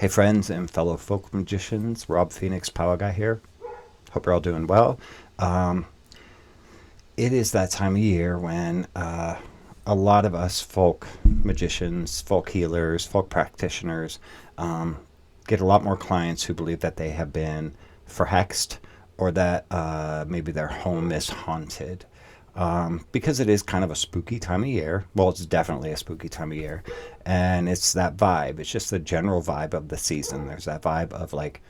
Hey friends and fellow folk magicians, Rob Phoenix, Power Guy here. Hope you're all doing well. Um, it is that time of year when a lot of us folk magicians, folk healers, folk practitioners um, get a lot more clients who believe that they have been forhexed or that maybe their home is haunted. Because it is kind of a spooky time of year. Well, it's definitely a spooky time of year. And it's that vibe. It's just the general vibe of the season. There's that vibe of like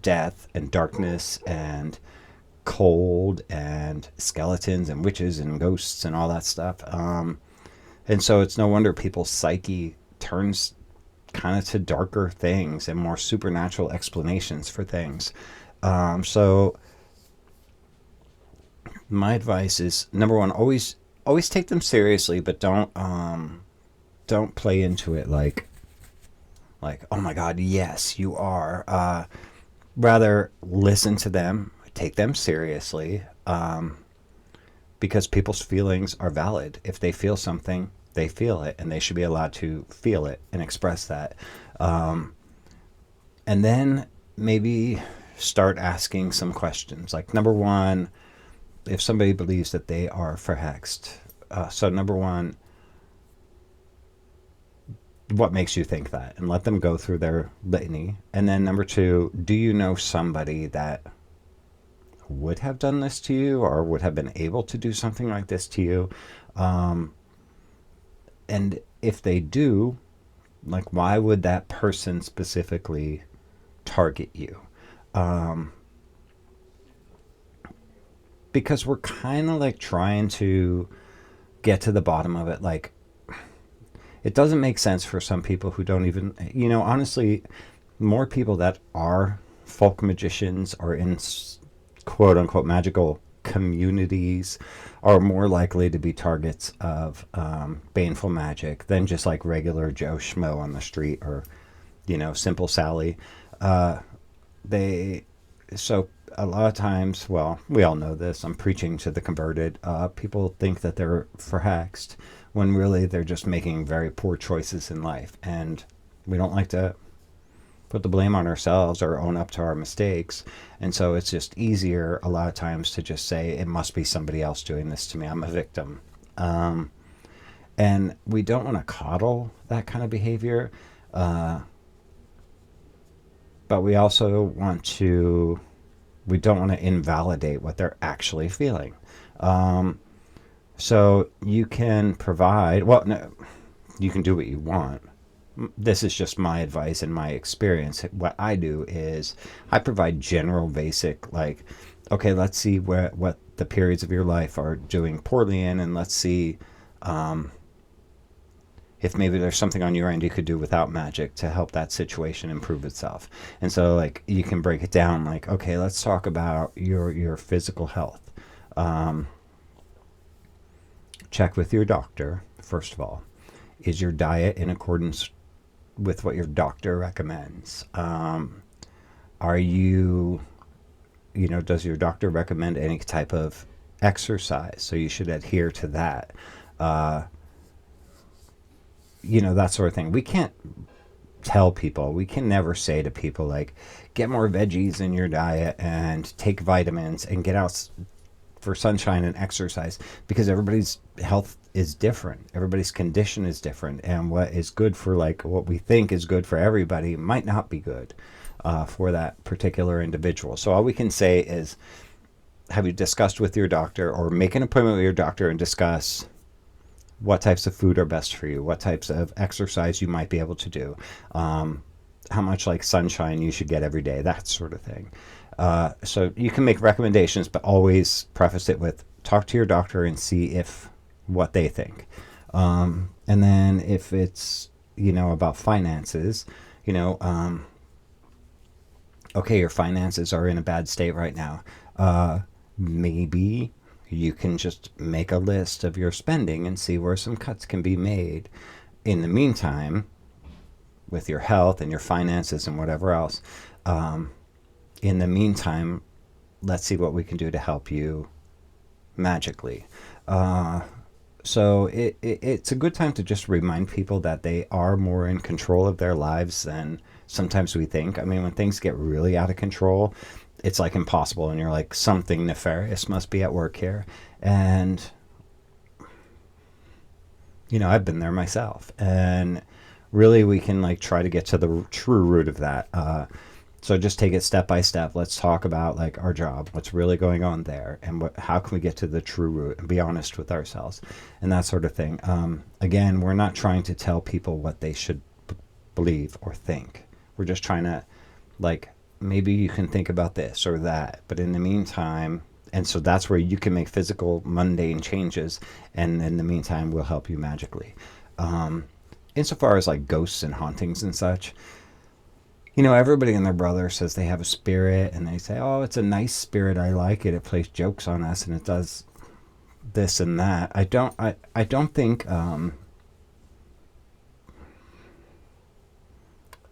death and darkness and cold and skeletons and witches and ghosts and all that stuff. And so it's no wonder people's psyche turns kind of to darker things and more supernatural explanations for things. So my advice is number one, always take them seriously, but don't play into it like oh my god, yes you are. Rather listen to them, take them seriously, because people's feelings are valid. If they feel something, they feel it, and they should be allowed to feel it and express that. And then maybe start asking some questions. Like number one, if somebody believes that they are forhexed, so number one, what makes you think that? And let them go through their litany. And then number two, do you know somebody that would have done this to you or would have been able to do something like this to you? And if they do, like, why would that person specifically target you? Because we're kind of like trying to get to the bottom of it. Like, it doesn't make sense for some people who don't even, honestly, more people that are folk magicians or in quote unquote magical communities are more likely to be targets of baneful magic than just like regular Joe Schmo on the street or, simple Sally. They, so a lot of times, well, we all know this. I'm preaching to the converted. People think that they're forhexed when really they're just making very poor choices in life. And we don't like to put the blame on ourselves or own up to our mistakes. And so it's just easier a lot of times to just say, it must be somebody else doing this to me. I'm a victim. And we don't want to coddle that kind of behavior. But we also we don't want to invalidate what they're actually feeling. So you can provide, well, no, you can do what you want. This is just my advice and my experience. What I do is I provide general basic, like, okay, let's see what the periods of your life are doing poorly in, and let's see if maybe there's something on your end you could do without magic to help that situation improve itself. And so, like, you can break it down like, okay, let's talk about your physical health. Check with your doctor, first of all. Is your diet in accordance with what your doctor recommends? Are you, does your doctor recommend any type of exercise? So you should adhere to that. That sort of thing. We can't tell people, we can never say to people, like, get more veggies in your diet and take vitamins and get out for sunshine and exercise, because everybody's health is different. Everybody's condition is different. And what is good for, like, what we think is good for everybody might not be good for that particular individual. So all we can say is, have you discussed with your doctor, or make an appointment with your doctor and discuss what types of food are best for you, what types of exercise you might be able to do, how much like sunshine you should get every day, that sort of thing. So you can make recommendations, but always preface it with, talk to your doctor and see what they think. And then if it's, about finances, okay, your finances are in a bad state right now. Maybe you can just make a list of your spending and see where some cuts can be made. In the meantime, with your health and your finances and whatever else, in the meantime, let's see what we can do to help you magically. So it's a good time to just remind people that they are more in control of their lives than sometimes we think. I mean, when things get really out of control, it's like impossible, and you're like, something nefarious must be at work here. And I've been there myself, and really we can like try to get to the true root of that. So just take it step by step. Let's talk about like our job, what's really going on there, and how can we get to the true root and be honest with ourselves, and that sort of thing. Again, we're not trying to tell people what they should believe or think. We're just trying to, like, maybe you can think about this or that, but in the meantime, and so that's where you can make physical, mundane changes, and in the meantime, we'll help you magically. Insofar as like ghosts and hauntings and such, everybody and their brother says they have a spirit, and they say, oh, it's a nice spirit, I like it, it plays jokes on us, and it does this and that. I don't think,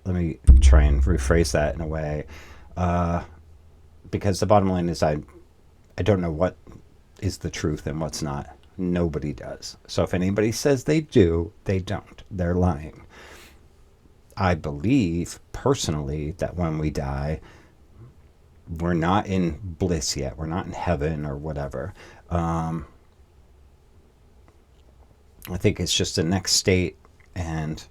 let me try and rephrase that in a way, because the bottom line is I don't know what is the truth and what's not. Nobody does. So if anybody says they do, they don't. They're lying. I believe personally that when we die, we're not in bliss yet. We're not in heaven or whatever. I think it's just the next state, and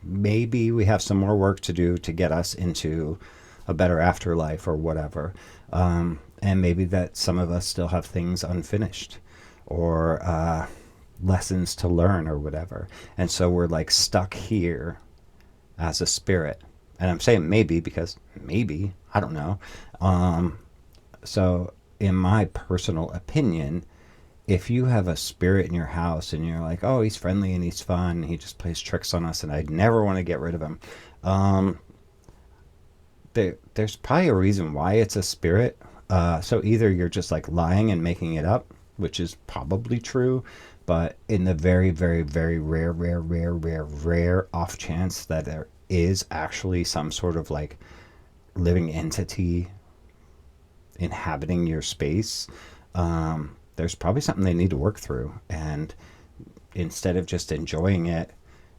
maybe we have some more work to do to get us into a better afterlife or whatever. And maybe that some of us still have things unfinished, or lessons to learn or whatever. And so we're like stuck here as a spirit. And I'm saying maybe because maybe, I don't know. So in my personal opinion, if you have a spirit in your house and you're like, oh, he's friendly and he's fun, he just plays tricks on us and I'd never want to get rid of him, there's probably a reason why it's a spirit. So either you're just like lying and making it up, which is probably true, but in the very, very, very rare off chance that there is actually some sort of like living entity inhabiting your space, there's probably something they need to work through. And instead of just enjoying it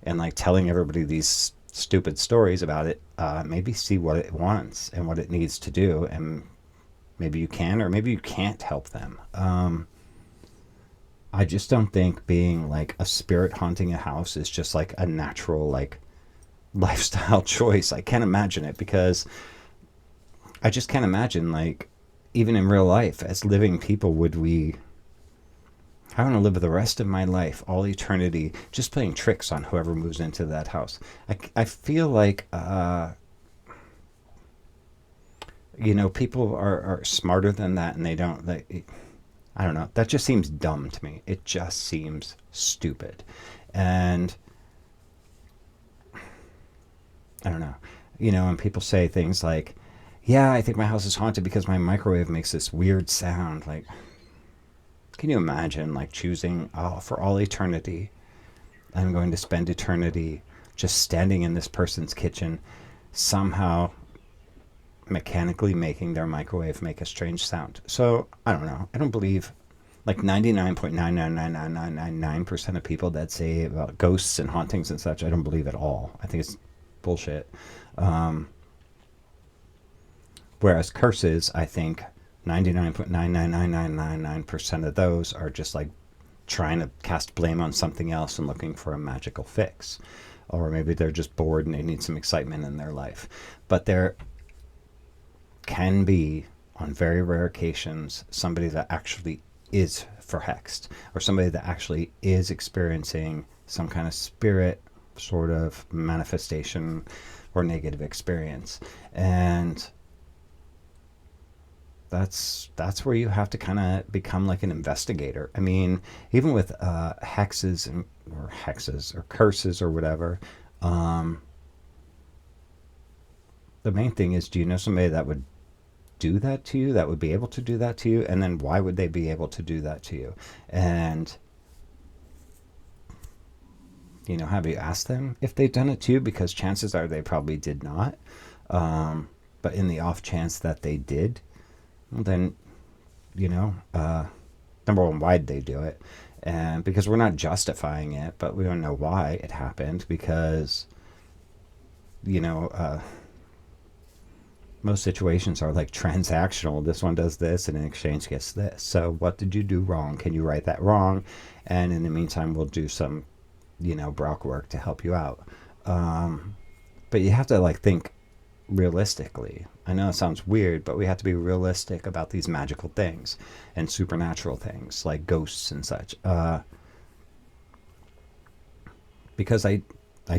and like telling everybody these stupid stories about it, maybe see what it wants and what it needs to do, and maybe you can or maybe you can't help them. I just don't think being like a spirit haunting a house is just like a natural like lifestyle choice. I can't imagine it, because I just can't imagine, like, even in real life as living people, I want to live the rest of my life, all eternity, just playing tricks on whoever moves into that house. I feel like, people are smarter than that, and they don't, I don't know. That just seems dumb to me. It just seems stupid. And I don't know. And people say things like, yeah, I think my house is haunted because my microwave makes this weird sound. Like, can you imagine, like, choosing, oh, for all eternity, I'm going to spend eternity just standing in this person's kitchen, somehow mechanically making their microwave make a strange sound. So, I don't know. I don't believe, like, 99.99999% of people that say about ghosts and hauntings and such, I don't believe at all. I think it's bullshit. Whereas curses, I think 99.99999% of those are just like trying to cast blame on something else and looking for a magical fix. Or maybe they're just bored and they need some excitement in their life. But there can be, on very rare occasions, somebody that actually is forhexed, or somebody that actually is experiencing some kind of spirit sort of manifestation or negative experience. And that's where you have to kind of become like an investigator. I mean, even with hexes or curses or whatever, the main thing is, do you know somebody that would do that to you, that would be able to do that to you? And then why would they be able to do that to you? And have you asked them if they've done it to you? Because chances are they probably did not. But in the off chance that they did, well, then, number one, why did they do it? And because we're not justifying it, but we don't know why it happened, because, you know, most situations are like transactional. This one does this and in exchange gets this. So what did you do wrong? Can you right that wrong? And in the meantime, we'll do some, Brock work to help you out. But you have to like think realistically. I know it sounds weird, but we have to be realistic about these magical things and supernatural things like ghosts and such. Because I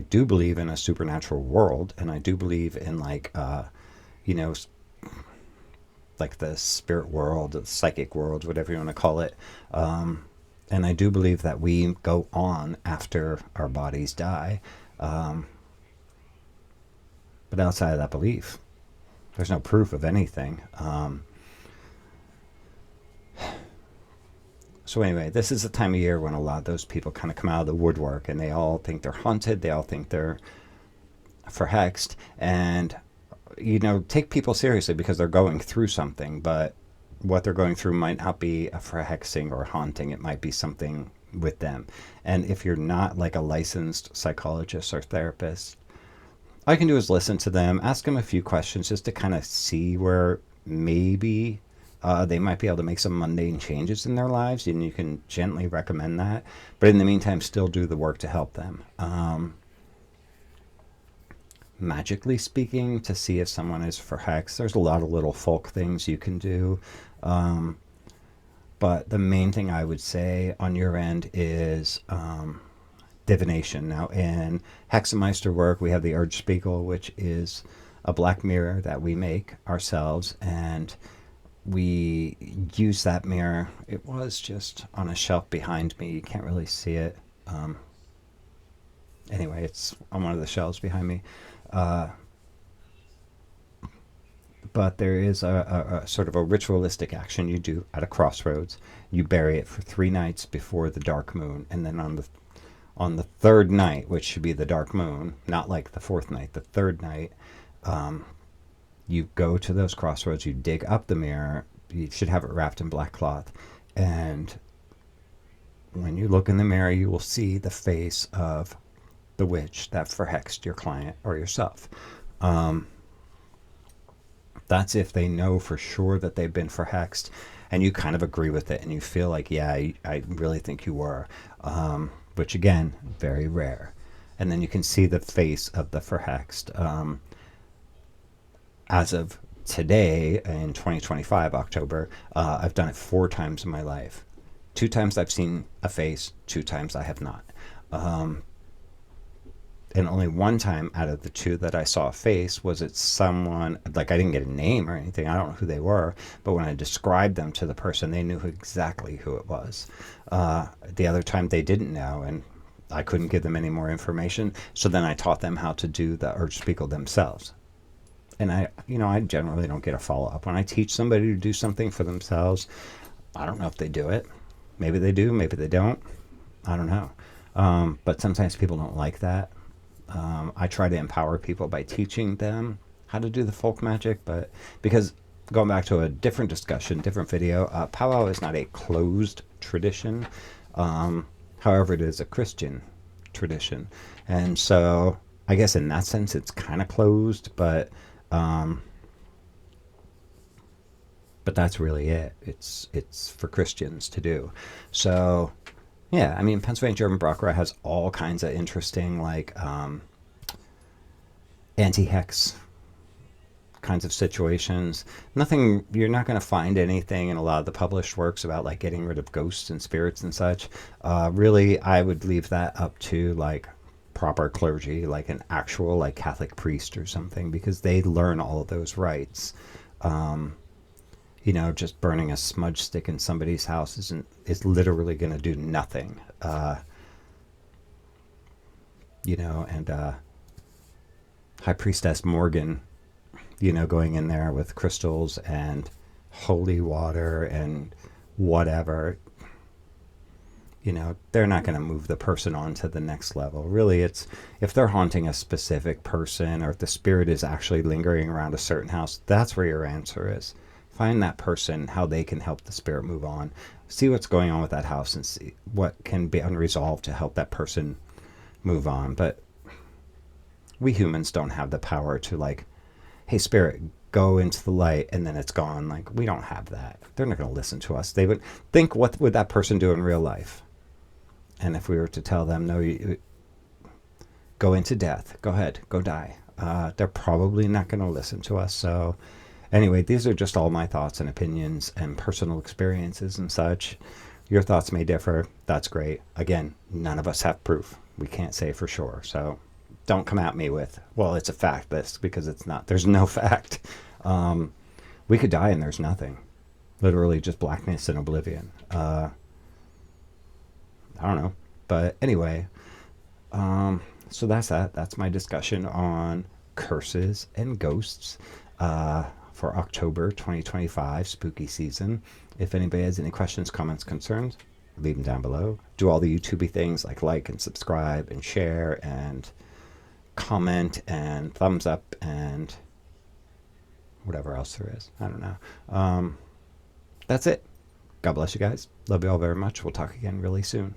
do believe in a supernatural world, and I do believe in like, you know, like the spirit world, the psychic world, whatever you want to call it. And I do believe that we go on after our bodies die. But outside of that belief, there's no proof of anything. So anyway, this is the time of year when a lot of those people kind of come out of the woodwork, and they all think they're haunted. They all think they're hexed, and take people seriously because they're going through something. But what they're going through might not be a hexing or a haunting. It might be something with them. And if you're not like a licensed psychologist or therapist, all you can do is listen to them, ask them a few questions just to kind of see where maybe they might be able to make some mundane changes in their lives, and you can gently recommend that. But in the meantime, still do the work to help them. Magically speaking, to see if someone is for hex, there's a lot of little folk things you can do. But the main thing I would say on your end is divination. Now, in Hexameister work, we have the Spiegel, which is a black mirror that we make ourselves, and we use that mirror. It was just on a shelf behind me. You can't really see it. Anyway, it's on one of the shelves behind me. But there is a sort of a ritualistic action you do at a crossroads. You bury it for 3 nights before the dark moon, and then on the third night, which should be the dark moon, not like the 4th night, the 3rd night, you go to those crossroads, you dig up the mirror, you should have it wrapped in black cloth, and when you look in the mirror, you will see the face of the witch that hexed your client or yourself. That's if they know for sure that they've been hexed, and you kind of agree with it, and you feel like, yeah, I really think you were, which again, very rare. And then you can see the face of the hexed. As of today, in 2025, October, I've done it 4 times in my life. 2 times I've seen a face, 2 times I have not. And only 1 time out of the 2 that I saw a face was it someone, like I didn't get a name or anything, I don't know who they were, but when I described them to the person, they knew exactly who it was. The other time they didn't know, and I couldn't give them any more information, so then I taught them how to do the Spiegel themselves. And I generally don't get a follow-up. When I teach somebody to do something for themselves, I don't know if they do it. Maybe they do, maybe they don't. I don't know. But sometimes people don't like that. I try to empower people by teaching them how to do the folk magic, but because going back to a different discussion, different video, powwow is not a closed tradition. However, it is a Christian tradition. And so I guess in that sense, it's kind of closed, but that's really it. It's for Christians to do. So yeah, I mean, Pennsylvania German Baccarat has all kinds of interesting, like, anti-hex kinds of situations. Nothing, you're not going to find anything in a lot of the published works about, like, getting rid of ghosts and spirits and such. Really, I would leave that up to, like, proper clergy, like an actual, like, Catholic priest or something, because they learn all of those rites. Just burning a smudge stick in somebody's house is literally going to do nothing. And High Priestess Morgan, going in there with crystals and holy water and whatever, they're not going to move the person on to the next level. Really, it's if they're haunting a specific person, or if the spirit is actually lingering around a certain house, that's where your answer is. Find that person, how they can help the spirit move on. See what's going on with that house and see what can be unresolved to help that person move on. But we humans don't have the power to, like, hey, spirit, go into the light, and then it's gone. Like, we don't have that. They're not going to listen to us. They would think, what would that person do in real life? And if we were to tell them, no, you go into death, go ahead, go die, they're probably not going to listen to us. So anyway, these are just all my thoughts and opinions and personal experiences and such. Your thoughts may differ. That's great. Again, none of us have proof. We can't say for sure. So don't come at me with, well, it's a fact, this, because it's not. There's no fact. We could die and there's nothing. Literally just blackness and oblivion. I don't know. But anyway, so that's that. That's my discussion on curses and ghosts for October 2025, spooky season. If anybody has any questions, comments, concerns, leave them down below. Do all the YouTubey things like and subscribe and share and comment and thumbs up and whatever else there is. I don't know. That's it. God bless you guys. Love you all very much. We'll talk again really soon.